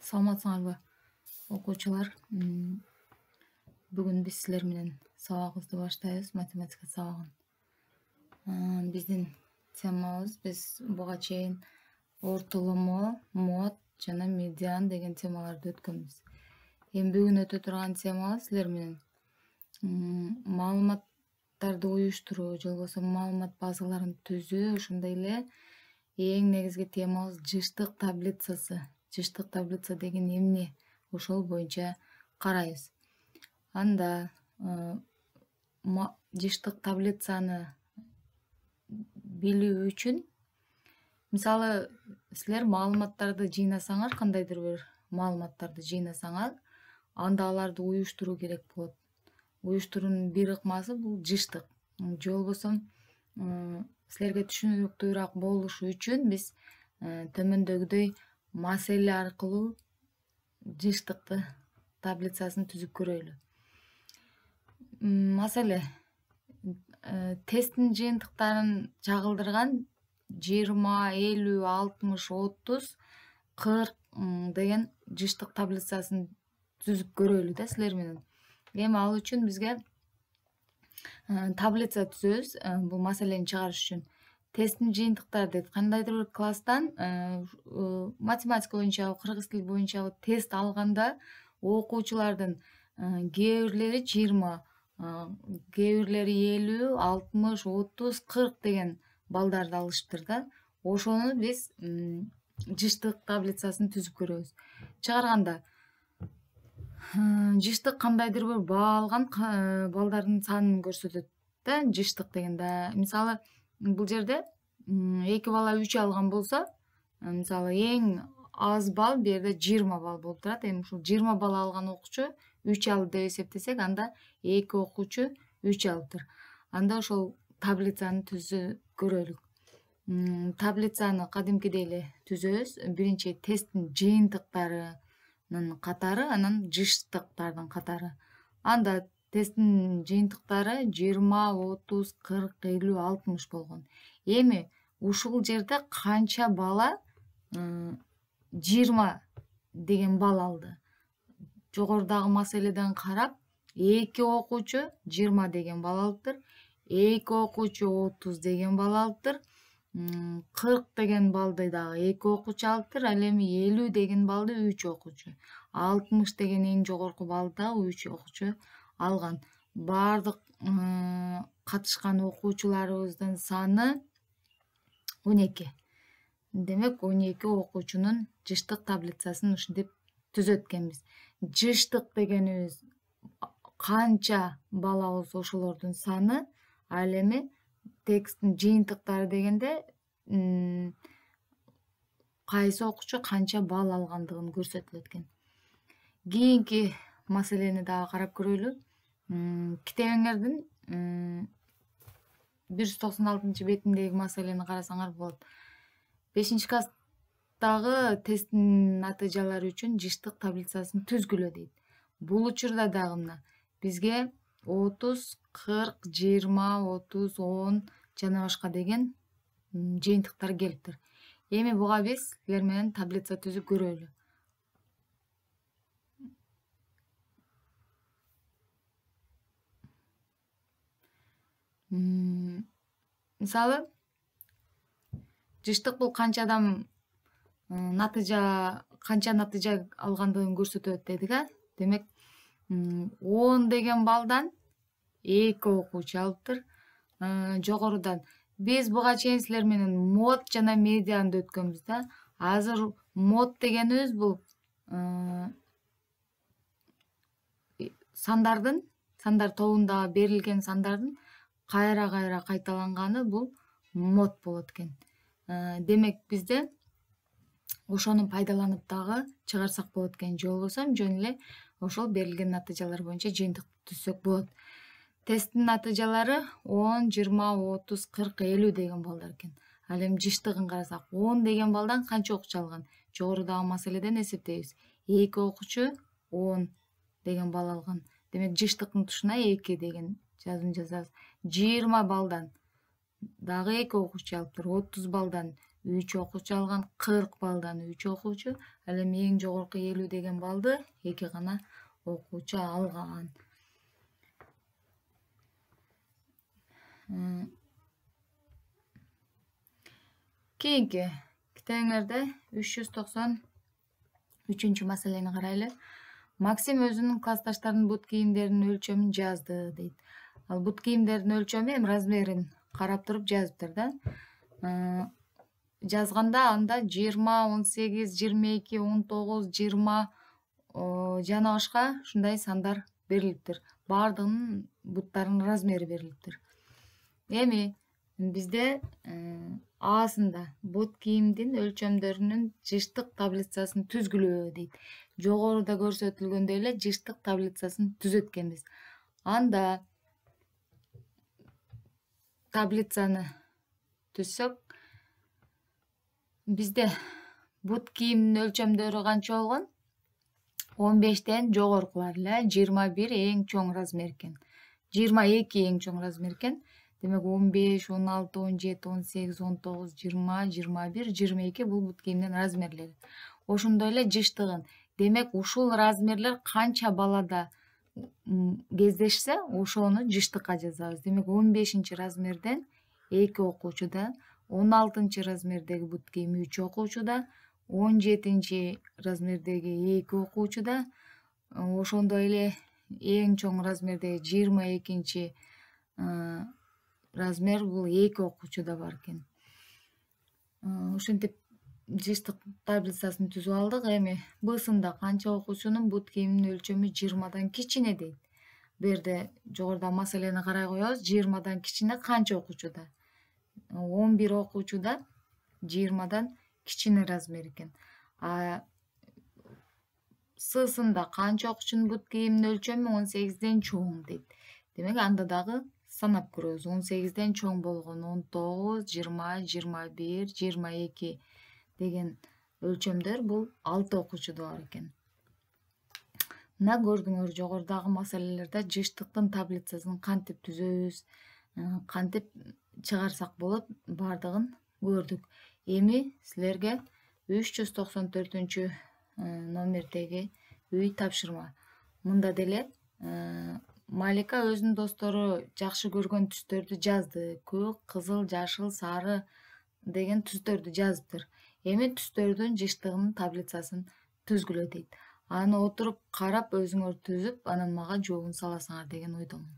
Саламатсыңарбы окуучулар? Бүгүн биз силер менен сабагыбызды баштайбыз, математика сабагын. Биздин темабыз, биз буга чейин ортоломо, мод жана медиан деген темаларды өткөнбүз. Эми бүгүн өтө турган темабыз силер менен маалыматтарды уюштуруу же болбосо маалымат базаларын түзүү, ошондой эле эң негизги темабыз жыштык таблицасы. Жыштык таблица деген эмне? Ошол боюнча карайбыз. Анда жыштык таблицаны билүү үчүн, мисалы, силер маалыматтарды жыйнасаңар, кандайдыр бир маалыматтарды жыйнасаңар, анда аларды уюштуруу керек болот. Уюштуруунун бир ыкмасы бул жыштык. Же болбосо силерге түшүнүктүүрөөк болушу үчүн биз төмөндөгүдөй маселе аркылуу жыштыкты таблицасын түзүп көрөлү. Маселе: тесттин жыйынтыктарын чагылдырган 20, 50, 60, 30, 40 деген жыштык таблицасын түзүп көрөлү да силер менен. Эми ал үчүн бизге таблица түзөбүз. Бул маселени чыгарыш үчүн тесттин жыйынтыктары дейт. Кандайдыр бир класстан математика боюнча, кыргыз тили боюнча тест алганда окуучулардын кээ бирлери 20, кээ бирлери 50, 60, 30, 40 деген балдарды алышыптыр да. Ошону биз жыштык таблицасын түзүп көрөбүз. Чыгарганда жыштык кандайдыр бир баа алган балдардын санын көрсөтөт да. Жыштык дегенде, мисалы, бул жерде 2 бала 3 алган болсо, мисалы, эң аз балл бул жерде 20 балл болуп турат. Эми ушул 20 балл алган окуучу 3 алды деп эсептесек, анда 2 окуучу 3 алыптыр. Анда ошол таблицаны түзүп көрөлүк. Таблицаны кадимкидей эле түзөбүз. Биринчи тесттин жыйынтыктарынын катары, анан жыштыктардын катары. Анда тесттин жыйынтыктары 20, 30, 40, 50, 60 болгон. Эми ушул жерде канча бала 20 деген балл алды? Жогорудагы маселеден карап, 2 окуучу 20 деген балл алыптыр, 2 окуучу 30 деген балл алыптыр, 40 деген баллды дагы 2 окуучу алыптыр, ал эми 50 деген баллды 3 окуучу, 60 деген эң жогорку баллды дагы 3 окуучу алган. Бардык катышкан окуучуларыбыздын саны 12. Демек, 12 окуучунун жыштык таблицасын ушинтип түзөт экенбиз. Жыштык дегенибиз канча бала болсо ошолордун саны, ал эми тексттин жыйынтыктары дегенде кайсы окуучу канча балл алгандыгын көрсөтүлөт экен. Кийинки маселени дагы карап көрөлү. Китебиңердин 196 бетиндеги маселени карасаңар болот. 5-класстагы тесттин натыйжалары үчүн жыштык таблицасын түзгүлө дейт. Бул учурда дагы мына бизге 30, 40, 20, 30, 10 жана башка деген жыйынтыктар келиптир. Эми буга биз силер менен таблица түзүп көрөлү. Мисалы, жыштык бул канча адам канча натыйжа алгандыгын көрсөтөт дедик, а? Демек, 10 деген балдан 2 окуучу алыптыр. Жогорудан биз буга чейин силер менен мод жана медианды өткөнбүз да. Азыр мод дегенибиз бул сандар тобундагы берилген сандардын кайра кайталанганы бул мод болот экен. Демек, бизде ошону пайдаланып дагы чыгарсак болот экен. Же болбосо жөн эле ошол берилген натыйжалар боюнча жыйынтык түзсөк болот. Тесттин натыйжалары 10, 20, 30, 40, 50 деген балдар экен. Ал эми жыштыгын карасак, 10 деген балдан канча окуучу алган? Жогорудагы маселеден эсептейбиз. 2 окуучу 10 деген балл алган. Демек, жыштыктын тушуна 2 деген жазым жазабыз. 20 балдан дагы 2 окуучу алыптыр. 30 балдан 3 окуучу алган, 40 баллдан 3 окуучу, ал эми эң жогорку 50 деген баллды 2 гана окуучу алган. Кийинки китебиңерде 393 маселени карайлы. Максим өзүнүн классташтарынын бут кийимдеринин өлчөмүн жазды дейт. Ал бут кийимдердин өлчөмү эми размерин карап туруп жазыптыр да. Жазганда анда 20, 18, 22, 19, 20 жана башка ушундай сандар берилиптир. Баардыгынын буттарынын размери берилиптир. Эми бизде A'сында бут кийимдин өлчөмдөрүнүн жыштык таблицасын түзгүлө дейт. Жогоруда көрсөтүлгөндөй эле жыштык таблицасын түзөт экенбиз. Анда таблицаны түзсөк, бизде бут кийимдин өлчөмдөрү канча болгон? 15тен жогоркулар эле 21 эң чоң размер экен. 22 эң чоң размер экен. Демек 15, 16, 17, 18, 19, 20, 21, 22 бул бут кийимдин размерлери. Ошондой эле жыштыгын. Демек ушул размерлер канча балада кездешсе, ошону жыштыкка жазабыз. Демек 15 размерден 2 окуучуда, 16 размердеги бут кийим 3 окуучуда, 17 размердеги 2 окуучуда, ошондой эле эң чоң размердеги 22 размер бул 2 окуучуда бар экен. Ушинтип жыштык таблицасын түзүп алдык. Эми Б'сында канча окуучунун бут кийиминин өлчөмү 20дан кичине дейт. Бу жерде жогоруда маселени карай коебуз. 20дан кичине канча окуучуда? 11 окуучуда 20дан кичине размер экен. S'сында канча окуучунун бут кийиминин өлчөмү 18ден чоң дейт. Демек анда дагы санап көрөбүз. 18ден чоң болгон 19, 20, 21, 22 деген өлчөмдөр бул 6 окуучуда бар экен. Мына көрдүңөр, жогорудагы маселелерде жыштыктын таблицасын кантип түзөбүз, кантип чыгарсак болот, баардыгын көрдүк. Эми силерге 394 номердеги үй тапшырма. Мында деле Малика өзүнүн достору жакшы көргөн түстөрдү жазды. Көк, кызыл, жашыл, сары деген түстөрдү жазыптыр. Эми түстөрдүн жыштыгынын таблицасын түзгүлө дейт. Аны отуруп карап өзүңөр түзүп, анан мага жообун саласыңар деген ойдомун.